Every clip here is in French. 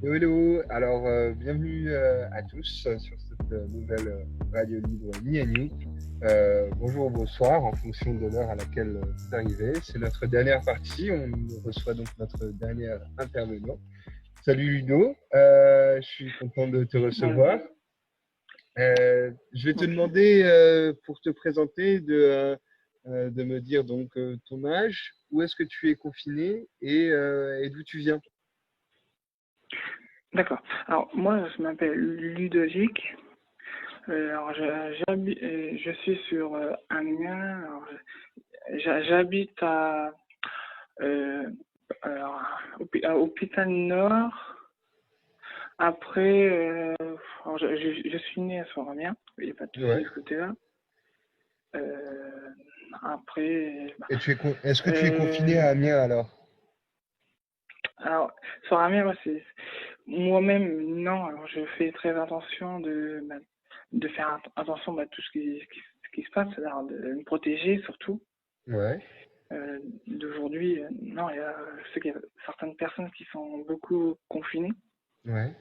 Hello, hello. Alors, bienvenue à tous sur cette nouvelle radio libre Me and You. Bonjour ou bonsoir en fonction de l'heure à laquelle vous arrivez. C'est notre dernière partie. On reçoit donc notre dernier intervenant. Salut Ludo, je suis content de te recevoir. Bonjour. Je vais te Ok. demander pour te présenter de me dire donc ton âge, où est-ce que tu es confiné et d'où tu viens. D'accord. Alors, moi, je m'appelle Ludovic. Alors, je suis sur Amiens. Alors, j'habite euh, alors, au Pital Nord. Après, alors, je suis né à Amiens. Il n'y a pas de souci Ouais. de ce côté-là. Euh, après, Et est-ce que tu es confiné euh, à Amiens alors? alors, sur Amiens, moi-même, non. Alors, je fais très attention de faire attention à tout ce qui se passe, c'est-à-dire de me protéger surtout. Ouais, D'aujourd'hui, non, je sais qu'il y a certaines personnes qui sont beaucoup confinées, ouais.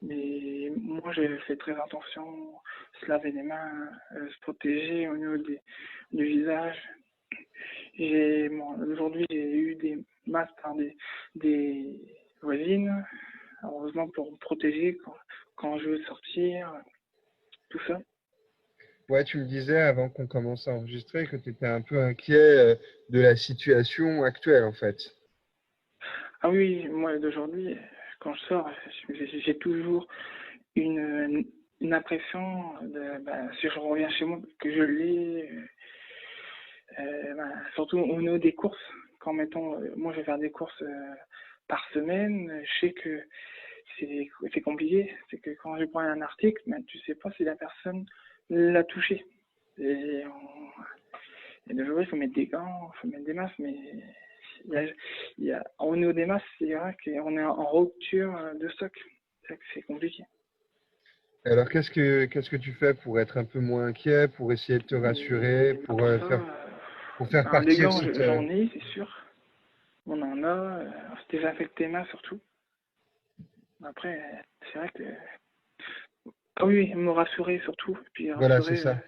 mais moi, je fais très attention, se laver les mains, se protéger au niveau du visage. Aujourd'hui, j'ai eu des masques par des voisines, heureusement pour me protéger quand je veux sortir, tout ça. Ouais, tu me disais avant qu'on commence à enregistrer que tu étais un peu inquiet de la situation actuelle en fait. Ah oui, moi d'aujourd'hui, quand je sors, j'ai toujours une, une impression si je reviens chez moi, que je l'ai, surtout au niveau des courses. Quand mettons, moi je vais faire des courses par semaine, je sais que c'est compliqué. C'est que quand je prends un article, tu sais pas si la personne l'a touché. Et, et d'aujourd'hui, il faut mettre des gants, il faut mettre des masques, mais au niveau des masques, c'est vrai qu'on est en rupture de stock. C'est vrai que c'est compliqué. Alors qu'est-ce que tu fais pour être un peu moins inquiet, pour essayer de te rassurer, Et à part ça, pour faire des partir gants, cette j'en ai, c'est sûr. On en a. Se désinfecter les mains surtout. Après, c'est vrai que. Ah oui, me rassurer surtout. Et puis voilà, c'est rassurer ça.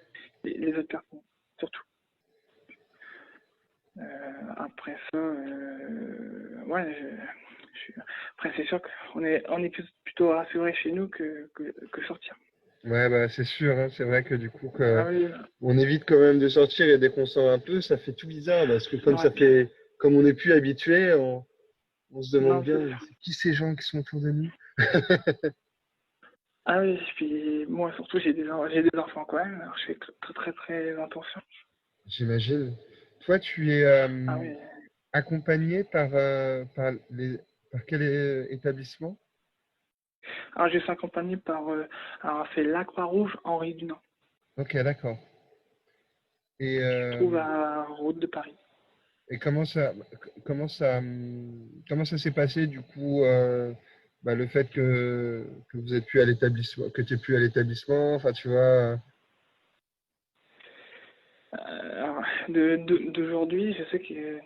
les autres personnes surtout. Après ça, ouais, après c'est sûr qu'on est plutôt rassuré chez nous que sortir. Ouais, bah c'est sûr, hein, c'est vrai que du coup Ah que oui, on évite quand même de sortir et dès qu'on sort un peu, ça fait tout bizarre parce que ouais, comme on n'est plus habitué, on se demande non, c'est bien, ça. c'est qui ces gens qui sont autour de nous? Ah oui, puis moi surtout j'ai des enfants quand même, alors je fais très très très attention. J'imagine. Toi, tu es Ah oui, accompagné par quel établissement? alors je suis accompagné alors c'est la Croix-Rouge Henri Dunant, Ok, d'accord. Et, qui se trouve à Route de Paris. et comment ça s'est passé du coup bah, le fait que vous êtes plus à l'établissement, que tu es plus à l'établissement, enfin tu vois. Alors, d'aujourd'hui, je sais que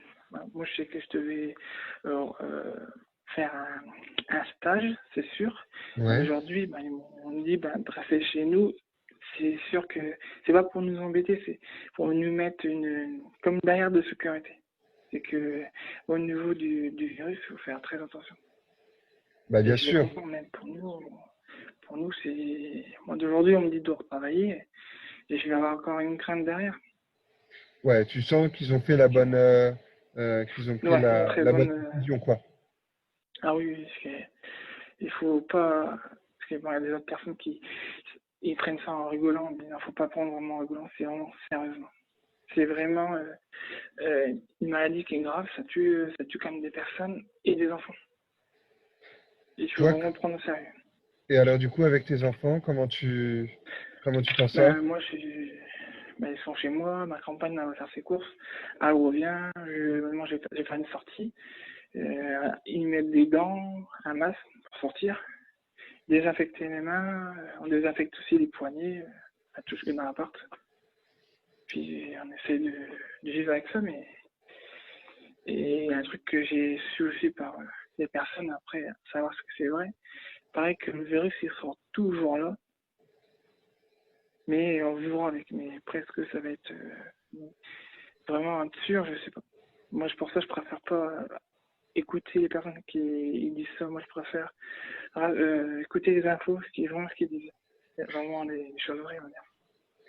moi je sais que je devais faire un stage, c'est sûr. Mais Ouais. aujourd'hui, ils m'ont dit de rester chez nous. C'est sûr que c'est pas pour nous embêter, c'est pour nous mettre comme une barrière de sécurité. C'est que au niveau du virus, il faut faire très attention. Bah Et bien je les sûr. comprends même pour nous moi d'aujourd'hui on me dit de retravailler et je vais avoir encore une crainte derrière. Ouais, tu sens qu'ils ont fait qu'ils ont pris Ouais, une très la bonne bonne. décision quoi. Ah oui, oui, il faut pas. Parce qu'il y a des autres personnes qui ils prennent ça en rigolant, mais il ne faut pas prendre vraiment en rigolant, c'est vraiment sérieusement. C'est vraiment une maladie qui est grave, ça tue quand même des personnes et des enfants. Il faut Toi, vraiment prendre au sérieux. et alors du coup avec tes enfants, comment tu t'en sors? Moi, ils sont chez moi, ma compagne va faire ses courses, elle revient, moi j'ai fait une sortie, ils mettent des gants, un masque pour sortir, désinfecter les mains, on désinfecte aussi les poignets, à tout ce qui est dans l'appart. Puis on essaie de vivre avec ça, mais Et un truc que j'ai su aussi par des personnes après, savoir ce que c'est vrai, paraît que le virus il sort toujours là, mais on vivra avec. Mais presque ça va être vraiment un sûr, je sais pas. Moi, pour ça, je préfère pas écouter les personnes qui ils disent ça. Moi, je préfère écouter les infos, vraiment ce qu'ils disent. C'est vraiment les choses vraies, on va dire.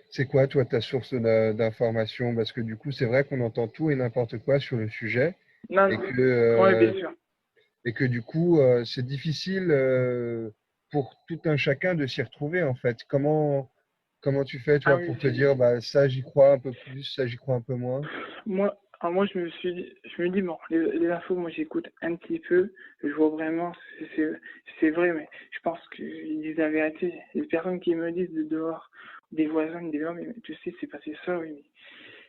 C'est quoi, toi, ta source d'information? Parce que du coup, c'est vrai qu'on entend tout et n'importe quoi sur le sujet Non, et non. que, Oui, bien sûr. et que du coup, c'est difficile pour tout un chacun de s'y retrouver, en fait. Comment tu fais, Ah toi, oui, pour te dire, bah, ça, j'y crois un peu plus, ça, j'y crois un peu moins? moi, je me dis, bon, les infos, moi, j'écoute un petit peu, je vois vraiment, c'est vrai, mais je pense qu'ils disent la vérité. Les personnes qui me disent de dehors, des voisins, ils me disent, oh, mais tu sais, c'est passé ça, oui,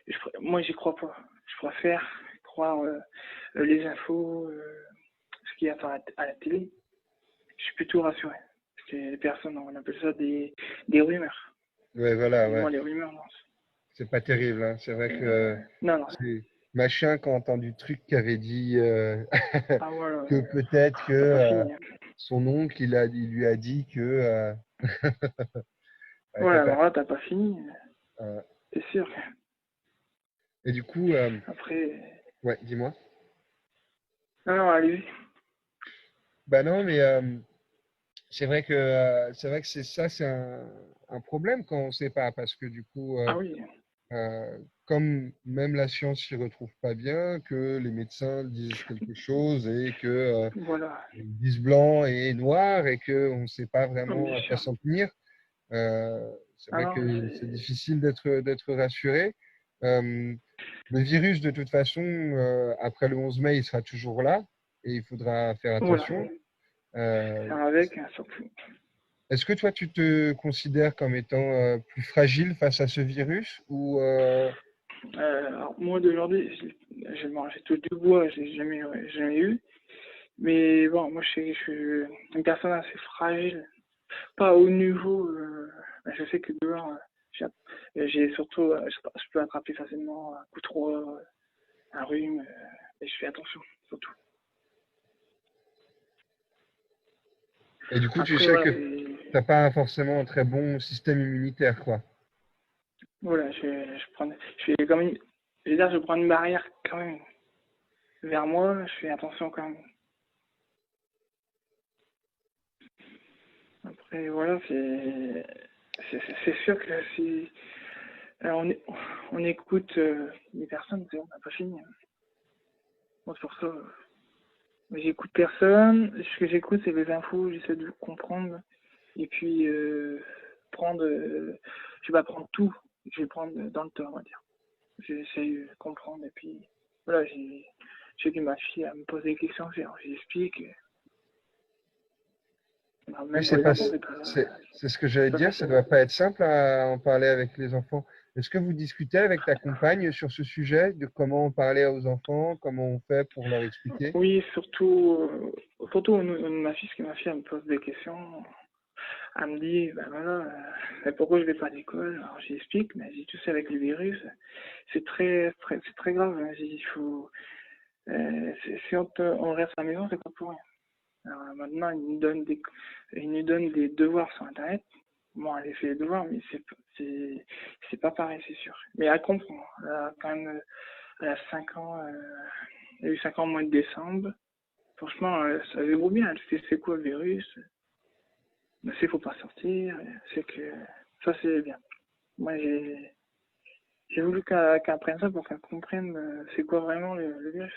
mais moi, j'y crois pas. Je préfère croire les infos, ce qu'il y a à la télé. Je suis plutôt rassuré. Parce que les personnes, on appelle ça des rumeurs. Ouais, voilà, Et ouais. moi, les rumeurs, non. C'est pas terrible, hein. C'est vrai que Non, non. c'est machin qui a entendu le truc qui avait dit Ah, voilà, que peut-être que t'as pas fini. son oncle, il lui a dit que ouais, Ouais, alors là, t'as pas fini, euh, c'est sûr. et du coup, Après, ouais, dis-moi. non, non, allez-y. Bah non, mais c'est vrai que c'est ça, c'est un problème quand on sait pas, parce que du coup, Ah oui, comme même la science s'y retrouve pas bien, que les médecins disent quelque chose et que voilà. ils disent blanc et noir et que on ne sait pas Oh, vraiment bien à quoi sûr. s'en tenir. C'est Ah vrai non, que c'est difficile d'être rassuré. Euh, le virus, de toute façon, après le 11 mai, il sera toujours là et il faudra faire voilà. attention. Euh, Faire avec, hein, surtout. Est-ce que toi, tu te considères comme étant plus fragile face à ce virus ou Alors, moi, d'aujourd'hui, j'ai tout du bois, j'ai jamais eu. Mais bon, moi, je suis une personne assez fragile. Pas au niveau, je sais que dehors, j'ai surtout, je peux attraper facilement un coup de froid, un rhume, et je fais attention, surtout. et du coup, tu Après, sais voilà, que t'as pas forcément un très bon système immunitaire, quoi. voilà, je fais comme je veux dire, je prends une barrière quand même vers moi, je fais attention quand même. Après, voilà, c'est sûr que si alors on écoute les personnes, on n'a pas fini. Moi, sur ça, j'écoute personne. Ce que j'écoute, c'est les infos, j'essaie de comprendre. Et puis, je vais pas prendre tout, je vais prendre dans le temps, on va dire. J'essaie de comprendre. Et puis, voilà, j'ai dit ma fille à me poser des questions, j'explique. Alors, Oui, même pour les enfants, c'est pas, c'est ce que j'allais c'est pas dire, ça facile. doit pas être simple à en parler avec les enfants. Est-ce que vous discutez avec ta compagne sur ce sujet, de comment en parler aux enfants, comment on fait pour leur expliquer? Oui, surtout ma fille, parce que ma fille, elle me pose des questions. Elle me dit, ben voilà, mais pourquoi je vais pas à l'école? Alors j'explique, mais j'ai tu sais, avec le virus, c'est très grave. Hein. Il faut, si on reste à la maison, c'est pas pour rien. Alors, maintenant, ils nous donnent des devoirs sur Internet. Bon, elle fait les devoirs, mais c'est pas pareil, c'est sûr. Mais elle comprend. Elle a quand même, elle a 5 ans, elle a eu 5 ans au mois de décembre. Franchement, ça débrouille bien. Elle sait c'est quoi le virus. Mais c'est faut pas sortir. C'est que ça, c'est bien. Moi, j'ai voulu qu'elle apprenne ça pour qu'elle comprenne c'est quoi vraiment le virus.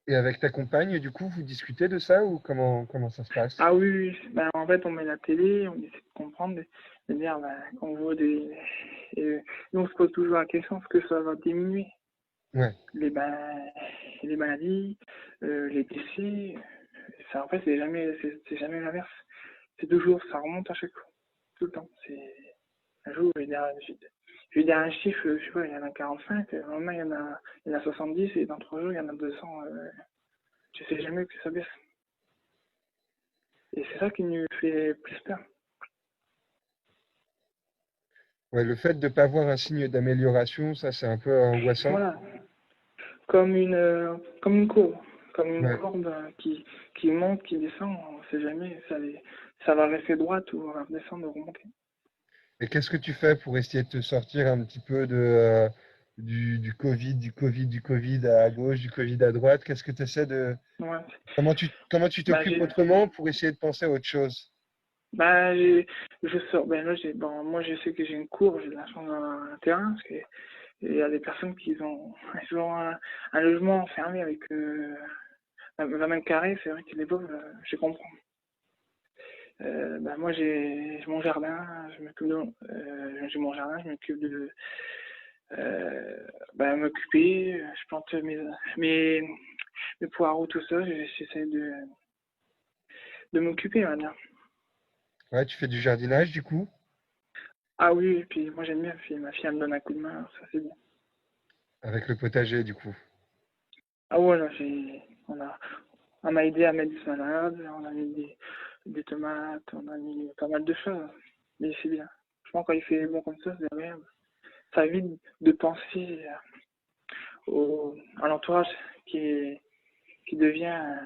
Et avec ta compagne, du coup, vous discutez de ça ou comment ça se passe? Ah oui, oui. Ben, en fait, on met la télé, on essaie de comprendre, de dire, ben, on voit nous, on se pose toujours la question, est-ce que ça va diminuer Ouais. les, ben, les maladies, les décès. Ça, en fait, c'est jamais l'inverse. C'est toujours, ça remonte à chaque fois, tout le temps. Un jour, je vais dire un chiffre, je sais pas, il y en a 45, le lendemain, il y en a 70, et dans 3 jours, il y en a 200. Je sais jamais que ça baisse. Et c'est ça qui nous fait plus peur. Ouais, le fait de ne pas voir un signe d'amélioration, ça, c'est un peu angoissant. Voilà, comme une courbe, Ouais. qui monte, qui descend, on ne sait jamais, ça va rester droite ou va descendre ou remonter. Et qu'est-ce que tu fais pour essayer de te sortir un petit peu du Covid, du Covid à gauche, du Covid à droite? Qu'est-ce que tu essaies de... Ouais. Comment tu Bah, t'occupes autrement pour essayer de penser à autre chose? bah, je sors, ben là, bon, moi, je sais que j'ai une cour, j'ai de la chance dans un terrain, parce que il y a des personnes ils ont un logement fermé avec 20 mètres carrés, c'est vrai que les pauvres, je comprends. Bah, moi, j'ai mon jardin, j'ai mon jardin, je m'occupe m'occuper, je plante mes, mes poireaux, tout ça, j'essaie de m'occuper, on va dire. Ouais, tu fais du jardinage du coup, Ah oui, et puis moi j'aime bien, ma fille elle me donne un coup de main, ça c'est bien. avec le potager du coup. Ah voilà, on m'a aidé à mettre des salades, on a mis des tomates, on a mis pas mal de choses. Mais c'est bien. Je pense quand il fait bon comme ça, c'est agréable. Ça évite de penser à l'entourage qui est, qui devient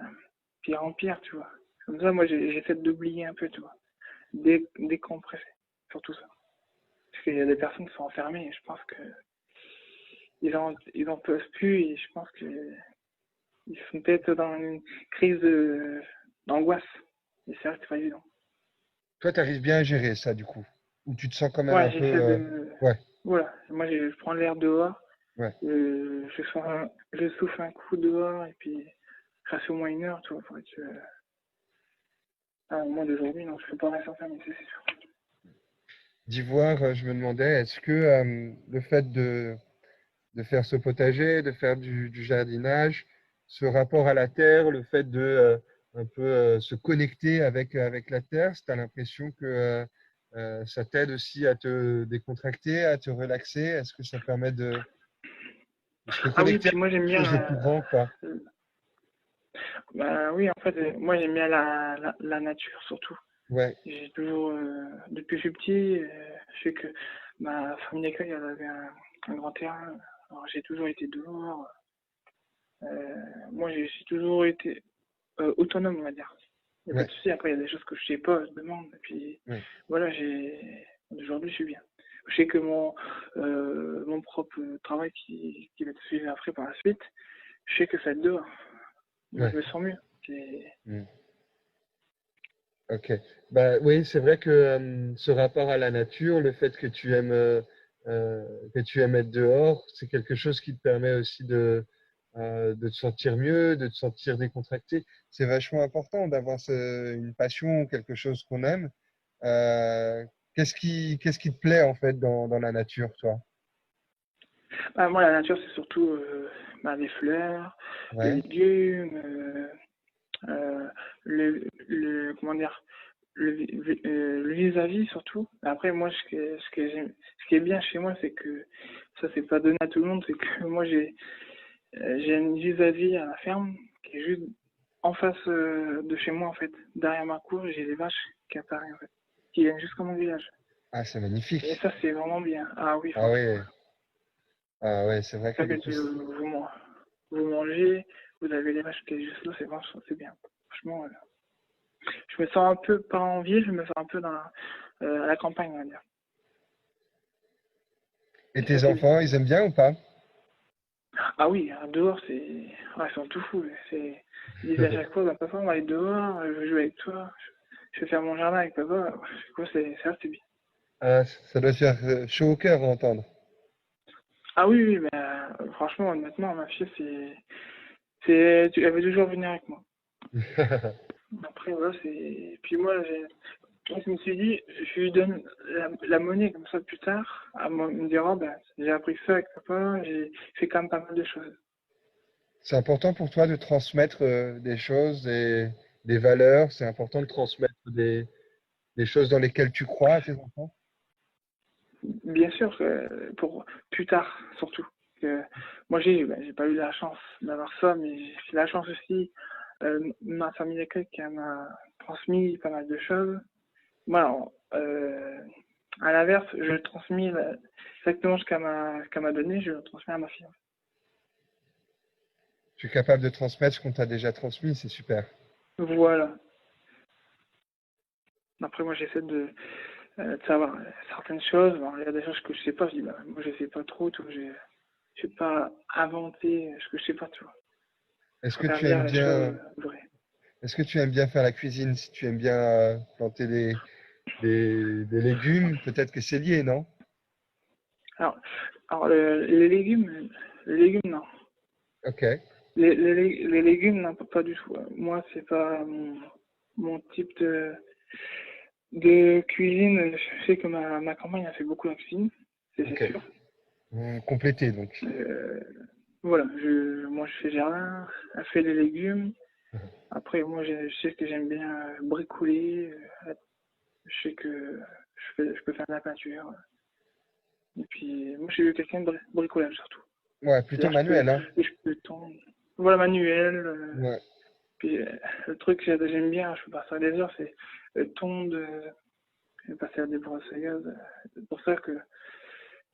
pire en pire, tu vois. Comme ça, moi j'essaie d'oublier un peu, tu vois. Décompresser, surtout ça. Parce qu'il y a des personnes qui sont enfermées et je pense que ils en peuvent plus et je pense que ils sont peut-être dans une crise d'angoisse. Et c'est vrai que c'est pas évident. Toi, tu arrives bien à gérer ça du coup, ou tu te sens quand même un Ouais, peu... j'essaie de. Ouais, Voilà, moi je prends l'air dehors, ouais. je souffle un coup dehors et puis je reste au moins 1 heure, tu vois, pour être. Au moins d'aujourd'hui, non, je peux pas rester enfermé, c'est sûr. D'ivoire, je me demandais, est-ce que le fait de faire ce potager, de faire du jardinage, ce rapport à la terre, le fait de un peu se connecter avec la terre, tu as l'impression que ça t'aide aussi à te décontracter, à te relaxer? Est-ce que ça permet de se Ah oui, reconnecter à puis moi j'aime quelque bien chose de plus grand, quoi? bah oui, en fait, moi j'aime bien la nature surtout. Ouais, J'ai toujours, depuis que je suis petit, je sais que ma famille d'accueil, elle avait un grand terrain. Alors j'ai toujours été dehors. Moi, j'ai toujours été autonome, on va dire. Il n'y a pas ouais, de souci. Après, il y a des choses que je sais pas, je demande. Et puis, ouais. voilà, aujourd'hui, je suis bien. Je sais que mon propre travail qui va être suivi après par la suite, je sais que ça va être dehors. Donc, Ouais. je me sens mieux. C'est... Mm. Ok. Bah oui, c'est vrai que ce rapport à la nature, le fait euh, que tu aimes être dehors, c'est quelque chose qui te permet aussi de te sentir mieux, de te sentir décontracté. C'est vachement important d'avoir une passion, quelque chose qu'on aime. Euh, qu'est-ce qui te plaît en fait dans la nature, toi? Bah, moi, la nature, c'est surtout les fleurs, les Ouais, légumes, comment dire, le vis-à-vis surtout. Après, moi, ce qui est bien chez moi, c'est que ça, c'est pas donné à tout le monde, c'est que moi, j'ai une vis-à-vis à la ferme qui est juste en face de chez moi, en fait. Derrière ma cour, j'ai des vaches qui apparaissent, en fait, qui viennent jusqu'à mon village. ah, c'est Et magnifique. ça, c'est vraiment bien. Ah oui, Ah franchement. ouais, ah ouais, c'est vrai que Ça du que coup, vous mangez, vous avez les vaches qui sont juste là, c'est bien. Franchement, je me sens un peu, pas en ville, je me sens un peu à la campagne, on va dire. et Et ça, tes c'est bien. enfants, ils aiment bien ou pas? Ah oui, dehors, ils sont tout fous. Ils disent à chaque fois, bah, papa, on va aller dehors, je veux jouer avec toi, je vais faire mon jardin avec papa. Du coup, c'est bien. Ah, ça doit te faire chaud au cœur à entendre. Ah oui, oui, mais franchement, honnêtement, ma fille, elle veut toujours venir avec moi. Après, voilà, puis moi, je me suis dit, je lui donne la monnaie comme ça plus tard, me dire, oh, ben, j'ai appris ça avec papa, j'ai fait quand même pas mal de choses. C'est important pour toi de transmettre des choses, des valeurs. C'est important de transmettre des choses dans lesquelles tu crois à tes enfants. Bien sûr, pour plus tard, surtout. Que moi, j'ai pas eu la chance d'avoir ça, mais j'ai la chance aussi, ma famille d'accueil qui m'a transmis pas mal de choses. Voilà, À l'inverse, je transmets exactement ce qu'elle m'a donné, je le transmets à ma fille. Tu es capable de transmettre ce qu'on t'a déjà transmis, c'est super. Voilà. Après, moi, j'essaie de savoir certaines choses. Bon, il y a des choses que je sais pas, je dis, bah, moi, je sais pas trop, tout. Je vais pas inventer ce que je sais pas, tu vois. Je Est-ce que préfère tu dire aimes les choses bien, vraies. est-ce que tu aimes bien faire la cuisine? Si tu aimes bien planter des légumes, peut-être que c'est lié, non? Alors, alors les légumes, non. Ok, Les légumes, non, pas du tout. Moi, c'est pas mon type de cuisine. Je sais que ma campagne a fait beaucoup la cuisine, c'est ok. sûr. Vous complétez donc. Euh, voilà, moi, je fais jardin, elle fait les légumes. Après, moi, je sais que j'aime bien bricoler. Je sais que je peux faire de la peinture. Et puis, moi, je suis quelqu'un de bricolage surtout. Ouais, plutôt C'est-à-dire, manuel, hein? je peux tondre. Voilà, manuel. Ouais. Puis, le truc que j'aime bien, je peux passer des heures, c'est tondre, passer à des brosseuses. C'est pour ça que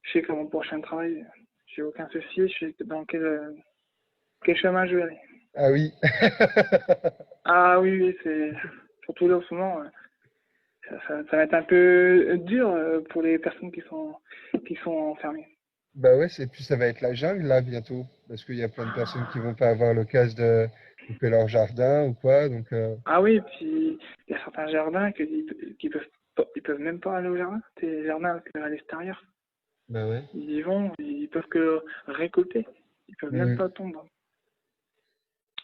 je sais que mon prochain travail, j'ai aucun souci. Je sais dans quel chemin je vais aller. Ah oui. Ah oui, oui, c'est surtout là, en ce moment, ça va être un peu dur pour les personnes qui sont enfermées. Bah ouais, c'est puis ça va être la jungle là bientôt, parce qu'il y a plein de personnes qui vont pas avoir l'occasion de couper leur jardin ou quoi, donc Ah oui, puis il y a certains jardins ils peuvent même pas aller au jardin. Des jardins à l'extérieur. bah ouais. Ils y vont, ils peuvent que récolter. Ils peuvent même Hmm. pas tondre.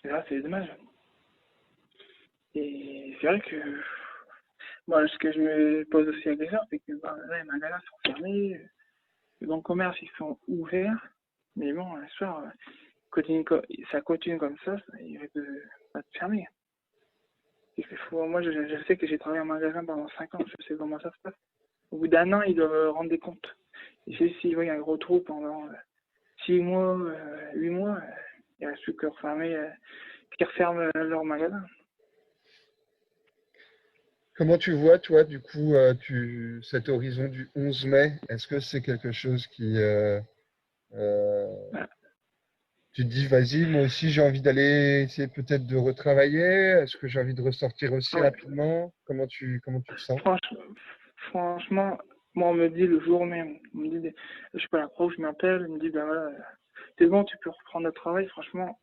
Et là, c'est dommage. Et c'est vrai que moi, ce que je me pose aussi la question, c'est que bah, là, les magasins sont fermés, les banques de commerce, ils sont ouverts. Mais bon, le soir, ça continue comme ça, il risque de pas de fermer. Moi, je sais que j'ai travaillé en magasin pendant 5 ans, je sais comment ça se passe. Au bout d'un an, ils doivent rendre des comptes. Et s'il y a un gros trou pendant 6 mois, 8 mois, il reste plus que qui referment leur magasin. Comment tu vois, toi, du coup, cet horizon du 11 mai, est-ce que c'est quelque chose qui, euh, Voilà. tu te dis, vas-y, moi aussi, j'ai envie d'aller essayer peut-être de retravailler, est-ce que j'ai envie de ressortir aussi Ah ouais. rapidement? Comment tu te sens? Franchement, franchement, moi, on me dit le jour même, on me dit, je sais pas, la prof m'appelle, elle me dit, ben voilà, c'est bon, tu peux reprendre le travail. Franchement,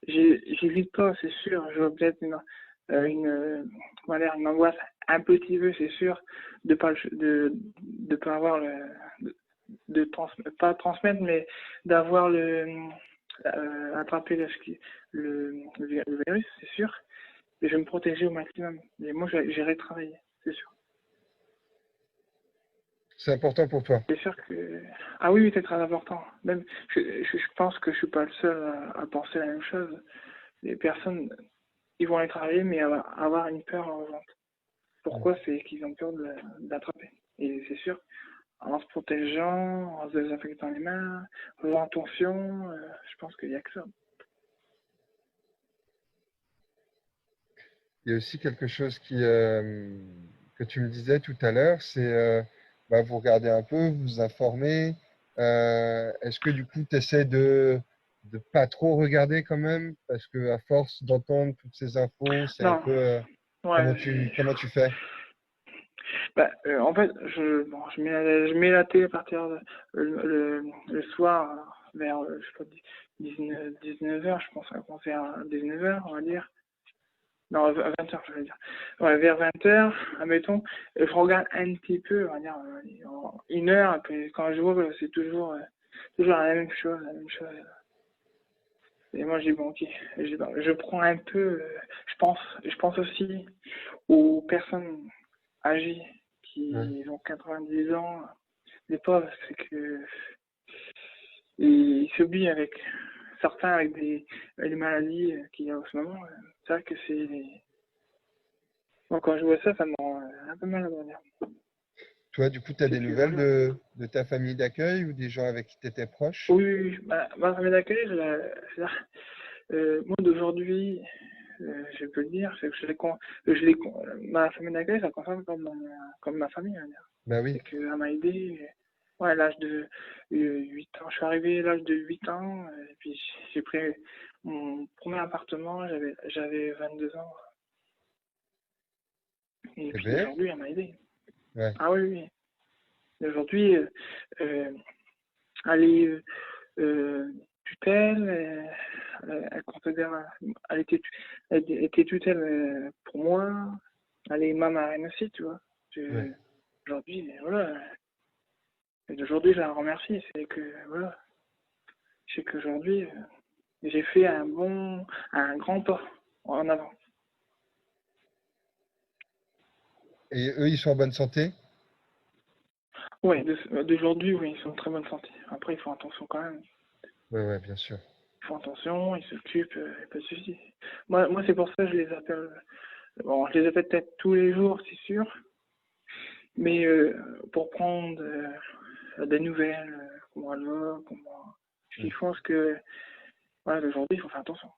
j'hésite pas, c'est sûr. Je vois peut-être comment dire, une angoisse un petit peu, c'est sûr, de pas avoir pas transmettre, mais d'avoir attraper le virus, c'est sûr. Et je vais me protéger au maximum. Mais moi, j'irai travailler, c'est sûr. C'est important pour toi. C'est sûr que... Ah oui, oui, c'est très important. Même, je pense que je suis pas le seul à penser la même chose. Les personnes, ils vont aller travailler, mais avoir une peur en ventre. Pourquoi? C'est qu'ils ont peur d'attraper. Et c'est sûr, en se protégeant, en se désinfectant les mains, en faisant attention, je pense qu'il n'y a que ça. Il y a aussi quelque chose que tu me disais tout à l'heure, c'est bah, vous regardez un peu, vous vous informez. Est-ce que du coup, tu essaies de pas trop regarder quand même? Parce que à force d'entendre toutes ces infos, c'est un Non, peu ouais. comment tu fais? Bah, en fait, bon, je mets la télé à partir le soir vers, je sais pas, 19h, je pense, à commencer à 19h, on va dire. Non, à 20h, je vais dire. Ouais, vers 20h, admettons, je regarde un petit peu, on va dire, en 1 heure, et puis quand je vois que c'est toujours la même chose, la même chose. Et moi, je dis, bon, ok, je prends un peu, je pense aussi aux personnes âgées Ouais. qui ont 90 ans, les pauvres, c'est que ils s'oublient avec certains avec des maladies qu'il y a en ce moment. C'est vrai que moi, quand je vois ça, ça me rend un peu mal à dire. Toi, du coup, tu as Et des puis nouvelles voilà. de ta famille d'accueil ou des gens avec qui tu étais proche? Oui, oui, oui. Ma famille d'accueil, moi d'aujourd'hui, je peux le dire, c'est que ma famille d'accueil, ça concerne comme ma famille, on va dire. Bah C'est oui. qu'elle m'a aidé. Ouais, à l'âge de 8 ans, je suis arrivé à l'âge de 8 ans, et puis j'ai pris mon premier appartement, j'avais 22 ans, et Eh puis bien, aujourd'hui, elle m'a aidé. ouais. Ah oui, oui. Et aujourd'hui, euh, elle est tutelle, elle considère, elle était tutelle pour moi, elle est ma marraine aussi, tu vois. Ouais. Aujourd'hui, voilà. Et aujourd'hui, je la remercie, c'est que, voilà, je sais qu'aujourd'hui, j'ai fait un grand pas en avant. Et eux, ils sont en bonne santé? Ouais, d'aujourd'hui, oui, ils sont en très bonne santé. Après, ils font attention quand même. Ouais, ouais, bien sûr. Ils font attention, ils s'occupent, pas de soucis. Moi c'est pour ça que je les appelle. Bon, je les appelle peut-être tous les jours, c'est sûr. Mais pour prendre des nouvelles, comment elle va, ce Mm. qu'ils font, parce que, voilà, aujourd'hui, il faut faire attention.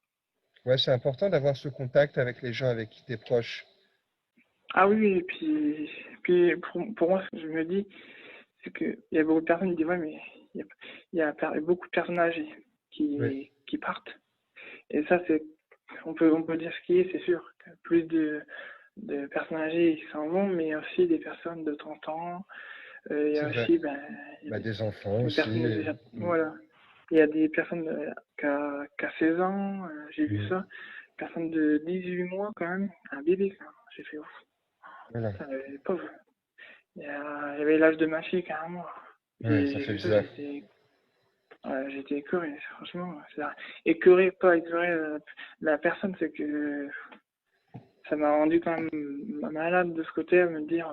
Ouais, c'est important d'avoir ce contact avec les gens avec qui tu es proche. Ah oui, oui, et puis pour moi, ce que je me dis, c'est qu'il y a beaucoup de personnes qui disent, ouais, mais il y a beaucoup de personnes âgées Oui, qui partent. Et ça, on peut dire ce qui est, c'est sûr. Que plus de personnes âgées qui s'en vont, mais aussi des personnes de 30 ans. Il y c'est a vrai. aussi, ben, il y a Bah, des enfants des aussi. personnes déjà, Mm. voilà. Il y a des personnes qui a 16 ans, j'ai vu Mm. ça. Personne de 18 mois quand même, un bébé quand même. J'ai fait ouf. Voilà. Putain, les pauvres. Il y avait l'âge de ma fille carrément. Ouais, ça J'ai fait vu ça, bizarre. j'étais écœuré, franchement. Écœuré, pas écœuré la personne, c'est que ça m'a rendu quand même malade de ce côté à me dire,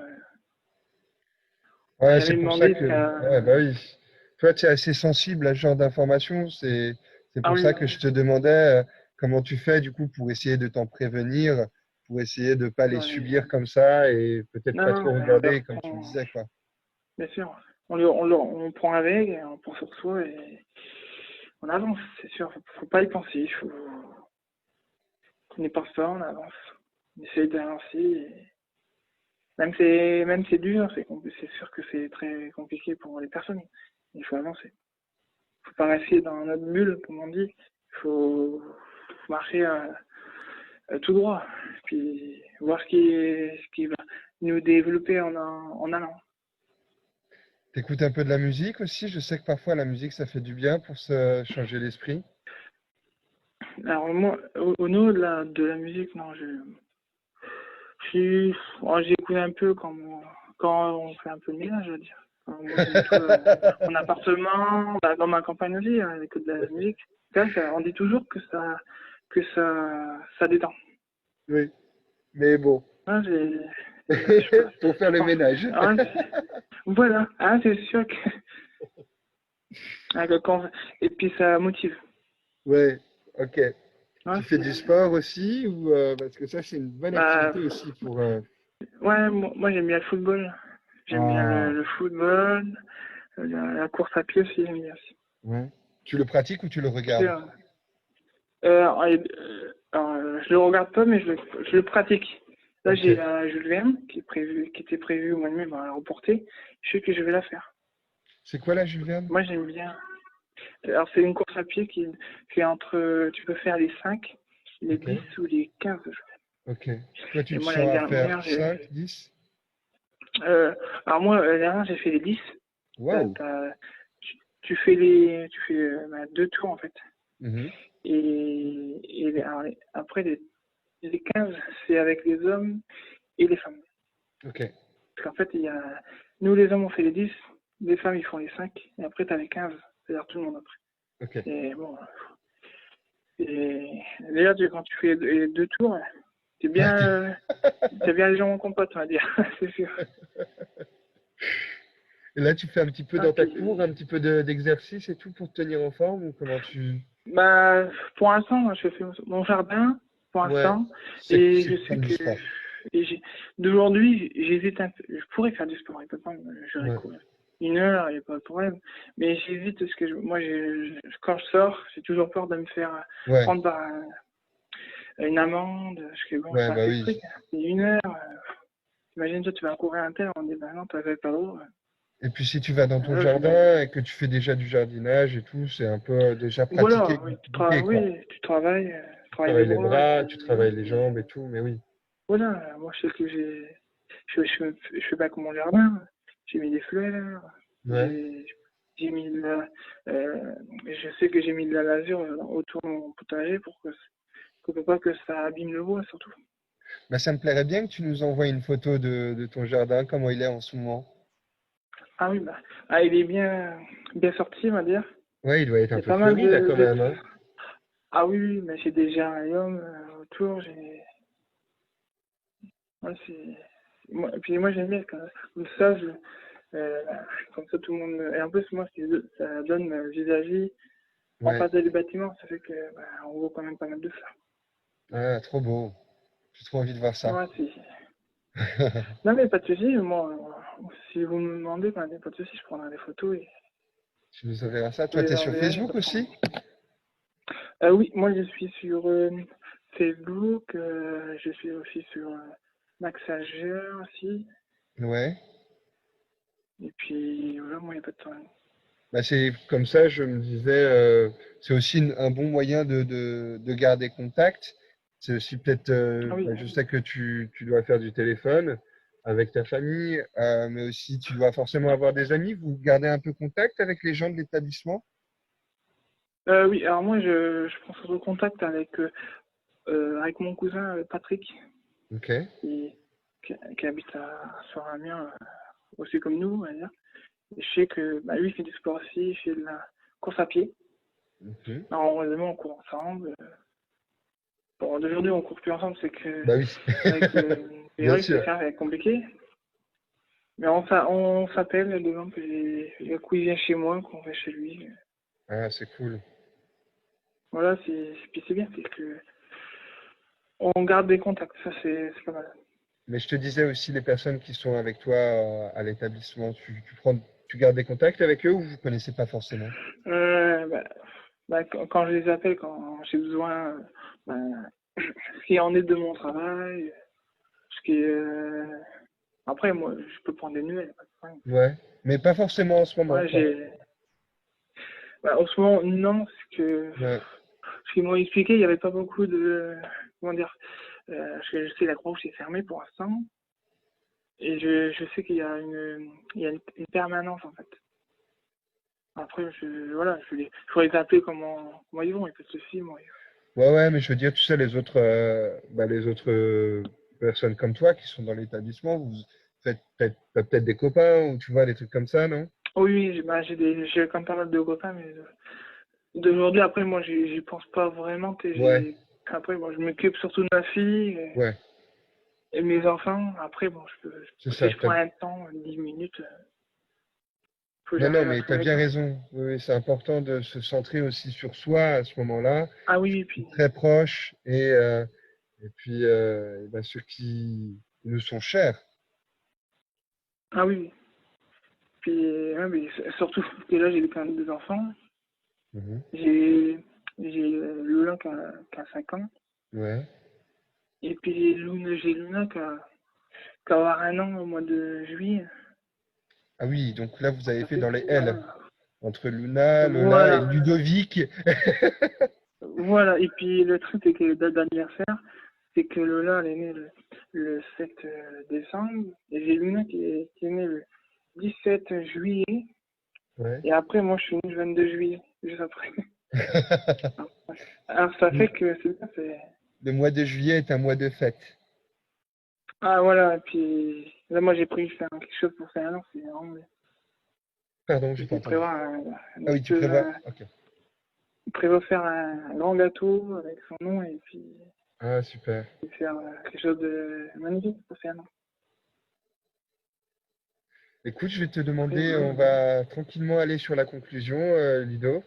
on m'a Ouais, c'est jamais pour ça demandé ce que. Ouais, qu'a. bah oui. Toi, tu es assez sensible à ce genre d'informations. C'est Ah pour oui, ça que je te demandais comment tu fais, du coup, pour essayer de t'en prévenir, pour essayer de pas les non, mais, subir comme ça et peut-être non, pas non, trop mais on les regarder, comme tu me reprend, disais, quoi. bien sûr. On prend avec, et on prend sur soi et on avance, c'est sûr. Faut pas y penser, on n'y pense pas, on avance. On essaye d'avancer. Même c'est dur, c'est sûr que c'est très compliqué pour les personnes. Il faut avancer. Faut pas rester dans notre bulle, comme on dit. Il faut marcher tout droit. Puis voir ce qui va nous développer en allant. T'écoutes un peu de la musique aussi? Je sais que parfois la musique, ça fait du bien pour se changer l'esprit. Alors moi, au niveau de la musique, non, j'écoute un peu quand on fait un peu de ménage, je veux dire. Moi, je nettoie mon appartement, bah, dans ma campagne aussi, hein, j'écoute de la musique. On dit toujours que ça détend. Oui, mais bon, Hein, je sais pas, pour faire je le pense. ménage. Ah, voilà, ah, c'est sûr que, ah, et puis ça motive. Ouais, ok. Ouais, Tu fais du sport aussi ou parce que ça c'est une bonne bah, activité aussi pour. ouais, moi j'aime bien le football. J'aime bien Ah, le football, la course à pied aussi, j'aime bien aussi. ouais. Tu le pratiques ou tu le Tu sais, regardes? je le regarde pas, mais je le pratique. Là, Ok. j'ai la Jules Verne qui était prévue au mois de mai, on l'a reportée. Je sais que je vais la faire. C'est quoi la Jules Verne? Moi, j'aime bien. Alors, c'est une course à pied qui est entre. Tu peux faire les 5, les Ok. 10 ou les 15. Ok. Toi tu Et te moi, l'année sens à faire dernière, 5, 10? alors, moi, l'année dernière, j'ai fait les 10. Waouh. Tu fais 2 tours, en fait. Mhm. Alors, après, les 15, c'est avec les hommes et les femmes. Ok. Parce qu'en fait, nous les hommes, on fait les 10, les femmes, ils font les 5, et après, t'as les 15, c'est-à-dire tout le monde après. Ok. Et bon, et déjà, quand tu fais les 2 tours, t'es Ouais, bien, t'as bien les jambes en compote, on va dire, c'est sûr. Et là tu fais un petit peu Ah, dans ta cour, puis, un petit peu d'exercice et tout pour te tenir en forme ou comment tu. bah, pour l'instant, moi, je fais mon jardin, pour Ouais. l'instant, et C'est je sais comme du que sport. d'aujourd'hui, j'hésite un peu. Je pourrais faire du sport, il peut pas, j'aurais Ouais. courir 1 heure, il n'y a pas de problème. Mais j'hésite parce que moi, quand je sors, j'ai toujours peur de me faire Ouais. prendre par une amende. Parce que bon, Ouais, c'est bah assez oui. strict, hein. C'est 1 heure. Imagine, toi, tu vas courir un tel, on dit, bah non, t'avais pas le droit. Et puis si tu vas dans ton Là, jardin et que tu fais déjà du jardinage et tout, c'est un peu déjà pratiquer voilà, une oui, activité, quoi. oui, tu Tu travailles les travailles les bras, et bras, tu puis, travailles les jambes et tout, mais oui. voilà, moi, je sais que je fais pas comme mon jardin, j'ai mis des fleurs, Ouais. j'ai, j'ai mis de la, je sais que j'ai mis de la lasure autour de mon potager pour pas que ça abîme le bois, surtout. Bah, ça me plairait bien que tu nous envoies une photo de ton jardin, comment il est en ce moment. Ah oui, bah, ah, il est bien sorti, on va dire. Ouais, il doit être Il un y a peu pas mal fleuri là quand de... même, hein. Ah oui, oui, mais j'ai des géraniums autour, ouais, puis moi j'aime bien comme ça, euh, comme ça tout le monde... Et en plus, moi, ça donne vis-à-vis en Ouais. face des bâtiments, ça fait que bah, on voit quand même pas mal de fleurs. Ah, trop beau. J'ai trop envie de voir ça. Ouais, si. Non mais pas de soucis, moi, si vous me demandez, bah, pas de soucis, je prendrai des photos et Tu nous enverras ça. je vous Toi, les t'es sur enverrai, y a pas Facebook de problème. aussi? Oui, moi je suis sur Facebook, je suis aussi sur Maxager aussi, Ouais. et puis voilà, moi il n'y a pas de problème. Bah, c'est comme ça, je me disais, c'est aussi un bon moyen de garder contact. C'est aussi peut-être, Ah oui, bah, je sais que tu dois faire du téléphone avec ta famille, mais aussi tu dois forcément avoir des amis. Vous gardez un peu contact avec les gens de l'établissement? oui, alors moi je prends surtout contact avec mon cousin Patrick, Ok. qui, qui habite sur Amiens, aussi comme nous, on va dire. Et je sais que bah, lui il fait du sport aussi, il fait de la course à pied. Mhm. Alors heureusement on court ensemble. Bon, d'aujourd'hui on court plus ensemble, c'est que Bah oui, avec le bien virus c'est sûr. ça va être compliqué. Mais on s'appelle, par exemple, il y a coup il vient chez moi, qu'on va chez lui. Ah, c'est cool. Voilà, puis c'est bien, c'est que on garde des contacts, ça c'est pas mal. Mais je te disais aussi les personnes qui sont avec toi à l'établissement, tu gardes des contacts avec eux ou vous connaissez pas forcément? Euh, bah, quand je les appelle, quand j'ai besoin, bah, ce qui en est de mon travail, ce qui est, après moi je peux prendre des nouvelles, pas de problème. Ouais, mais pas forcément en ce moment, Ouais, quoi. en ce moment non, Ouais. ce qu'ils m'ont expliqué, il n'y avait pas beaucoup de, comment dire, parce que je sais la Croix-Rouge est fermée pour l'instant. Et je sais il y a une permanence en fait. Après, voilà, je vais les appeler comment ils vont, il n'y a pas de souci, moi. Ouais, ouais, mais je veux dire, tu sais, les autres personnes comme toi qui sont dans l'établissement, vous faites t'as peut-être des copains ou tu vois, des trucs comme ça, non? Oui, oui, j'ai quand même pas mal de copains, mais d'aujourd'hui, après, moi, j'y pense pas vraiment. Ouais, Après, moi, je m'occupe surtout de ma fille ouais, et mes enfants. Après, bon, c'est si ça. je prends un temps, 10 minutes, faut que Non, non, j'arrive à mais tu as trouver le bien temps. raison. Oui, oui, c'est important de se centrer aussi sur soi à ce moment-là, Ah oui, oui, sur puis, très proche et puis ben, ceux qui nous sont chers. ah oui, oui. Puis, ouais, mais surtout que là, j'ai quand même des enfants. Mhm. J'ai Lola qui a 5 ans. Ouais. Et puis j'ai Luna qui va avoir 1 an au mois de juillet. Ah oui, donc là, vous avez Ça fait fait dans que les L, voilà. entre Luna, Lola et Voilà. Ludovic. Voilà. Et puis le truc, c'est que la date d'anniversaire, c'est que Lola, elle est née le 7 décembre. Et j'ai Luna qui est née le 17 juillet. Ouais. Et après, moi, je suis né le 22 juillet, juste après. Alors ça fait que c'est bien, c'est. Le mois de juillet est un mois de fête. Ah voilà, et puis là, moi, j'ai prévu faire quelque chose pour faire 1 an, c'est vraiment bien. Pardon, j'ai pas J'ai entendu. prévu Ah oui, tu prévois. Ok. il prévoit faire un grand gâteau avec son nom et puis Ah, super. faire quelque chose de magnifique pour faire. Écoute, je vais te Après, demander, voilà. on va tranquillement aller sur la conclusion, Ludo.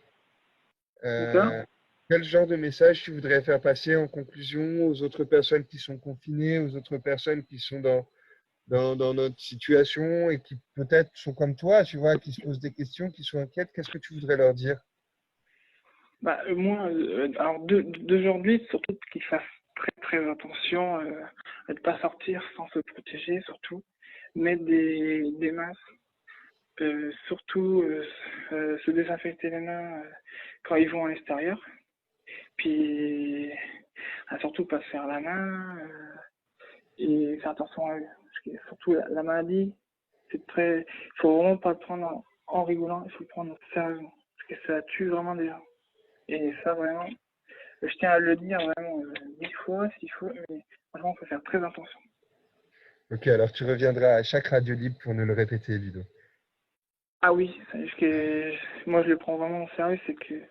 D'accord. Euh, Quel genre de message tu voudrais faire passer en conclusion aux autres personnes qui sont confinées, aux autres personnes qui sont dans notre situation et qui peut-être sont comme toi, tu vois, qui se posent des questions, qui sont inquiètes, qu'est-ce que tu voudrais leur dire? Bah, moi, alors d'aujourd'hui, surtout qu'il fasse très très attention à ne pas sortir sans se protéger, surtout mettre des masques, surtout se désinfecter les mains quand ils vont à l'extérieur, puis surtout pas se faire la main et faire attention à eux. Parce que surtout la maladie, c'est très, il faut vraiment pas le prendre en rigolant, il faut le prendre sérieusement, parce que ça tue vraiment des gens. Et ça vraiment, je tiens à le dire vraiment 10 fois s'il faut, mais franchement, il faut faire très attention. Ok, alors tu reviendras à chaque radio libre pour nous le répéter, Ludo. Ah oui, parce que moi je le prends vraiment au sérieux, c'est que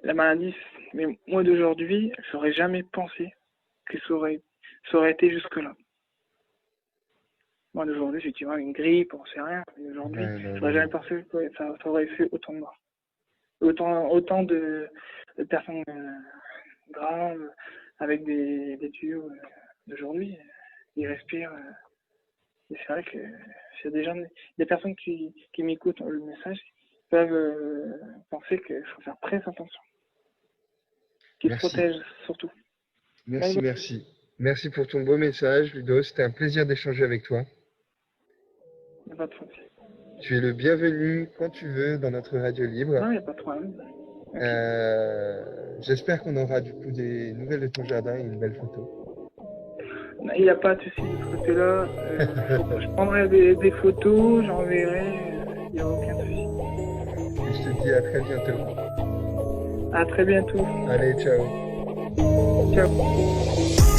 la maladie, mais moi d'aujourd'hui, j'aurais jamais pensé que ça aurait été jusque-là. Moi d'aujourd'hui, effectivement, une grippe, on sait rien, mais aujourd'hui, Ouais, non, j'aurais non, jamais non. pensé que ça aurait fait autant de morts. Autant de personnes graves avec des tuyaux d'aujourd'hui, ils respirent. Et c'est vrai que s'il y a des personnes qui m'écoutent le message peuvent penser qu'il faut faire très attention, qu'ils se Merci, protègent surtout. merci, Il merci. Merci pour ton beau message, Ludo. C'était un plaisir d'échanger avec toi. n'y a pas de souci. Tu es le bienvenu quand tu veux dans notre radio libre. Non, il n'y a pas de problème. Ok. J'espère qu'on aura du coup des nouvelles de ton jardin et une belle photo. Il n'y a pas de souci de ce côté-là. Je prendrai des photos, j'enverrai. Il n'y a aucun souci. Et je te dis à très bientôt. À très bientôt. Allez, ciao. Ciao.